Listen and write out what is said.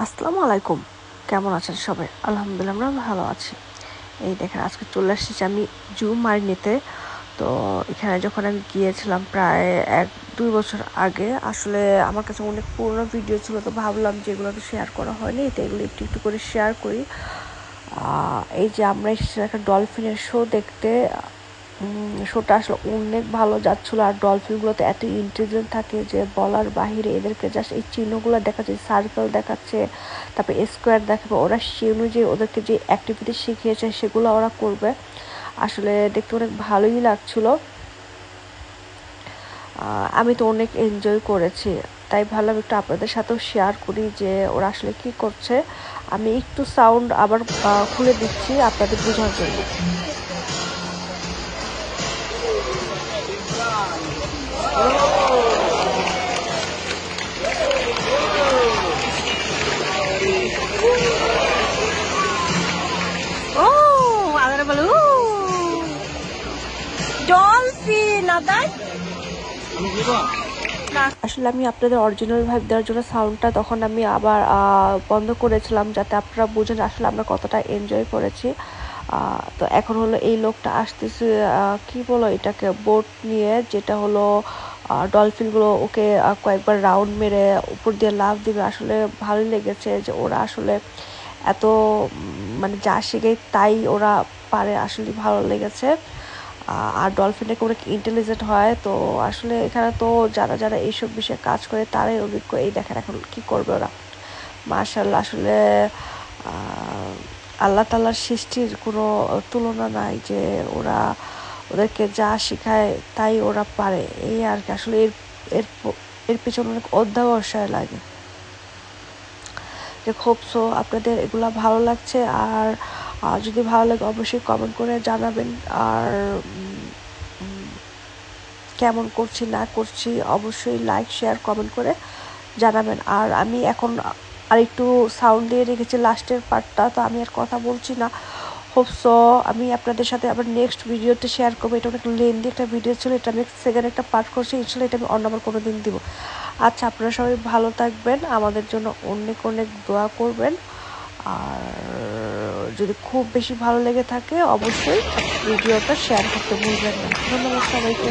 আসসালামু আলাইকুম। কেমন আছেন সবাই? আলহামদুলিল্লাহ আমরা ভালো আছি। এই দেখেন আজকে চলে এসেছি আমি জু মারিনিতে। তো এখানে যখন আমি গিয়েছিলাম প্রায় 1-2 বছর আগে, আসলে আমার কাছে অনেক পুরোনো ভিডিও ছিল, তো ভাবলাম যে এগুলো তো শেয়ার করা হয়নি, তো এগুলো একটু একটু করে শেয়ার করি। এই যে আমরা এসেছি একটা ডলফিনের শো দেখতে। শোটা আসলে অনেক ভালো যাচ্ছিলো, আর ডলফিনগুলোতে এত ইন্টেলিজেন্ট থাকে যে বলার বাহিরে। এদেরকে জাস্ট এই চিহ্নগুলো দেখাচ্ছে, সার্কেল দেখাচ্ছে, তারপরে স্কোয়ার দেখাবে, ওরা সে অনুযায়ী ওদেরকে যে অ্যাক্টিভিটি শিখিয়েছে সেগুলো ওরা করবে। আসলে দেখতে অনেক ভালোই লাগছিলো। আমি তো অনেক এনজয় করেছি, তাই ভাবলাম একটু আপনাদের সাথেও শেয়ার করি যে ওরা আসলে কি করছে। আমি একটু সাউন্ড আবার খুলে দিচ্ছি আপনাদের বোঝার জন্য। আসলে আমি আপনাদের অরিজিনাল ভাইব দেওয়ার জন্য সাউন্ডটা তখন আমি আবার বন্ধ করেছিলাম, যাতে আপনারা বুঝেন আসলে আমরা কতটা এনজয় করেছি। তো এখন হলো এই লোকটা আসতেছে, কি বলো এটাকে, বোট নিয়ে, যেটা হলো ডলফিনগুলো ওকে কয়েকবার রাউন্ড মেরে উপর দিয়ে লাফ দিবে। আসলে ভালোই লেগেছে যে ওরা আসলে এত মানে যা শিখে তাই ওরা পারে, আসলে ভালো লেগেছে। আর ডলফিনটা অনেক ইন্টেলিজেন্ট হয়। তো আসলে এখানে তো যারা যারা এইসব বিষয়ে কাজ করে তারাই অভিজ্ঞ। এই দেখেন এখন কি করবে ওরা, মাশাআল্লাহ। আসলে আল্লাহ তাআলার সৃষ্টির কোনো তুলনা নাই, যে ওরা ওদেরকে যা শেখায় তাই ওরা পারে, এই আর কি। আসলে এর এর পিছনে অনেক অধ্যবসায় লাগে। যে খুব সো আপনাদের এগুলা ভালো লাগছে, আর যদি ভালো লাগে অবশ্যই কমেন্ট করে জানাবেন। আর কেমন করছি না করছি অবশ্যই লাইক শেয়ার কমেন্ট করে জানাবেন। আর আমি এখন আর একটু সাউন্ড দিয়ে রেখেছি লাস্টের পার্টটা, তো আমি আর কথা বলছি না। হোপসো আমি আপনাদের সাথে আবার নেক্সট ভিডিওতে শেয়ার করবো। এটা অনেক লেন্দি একটা ভিডিও ছিল, এটা আমি সেকেন্ড একটা পার্ট করছি, ইনশাল্লাহ এটা আমি অন্য আবার কোনো দিন দিব। আচ্ছা, আপনারা সবাই ভালো থাকবেন, আমাদের জন্য অনেক অনেক দোয়া করবেন। আর যদি খুব বেশি ভালো লেগে থাকে অবশ্যই ভিডিওটা শেয়ার করতে ভুলবেন না। ধন্যবাদ সবাইকে।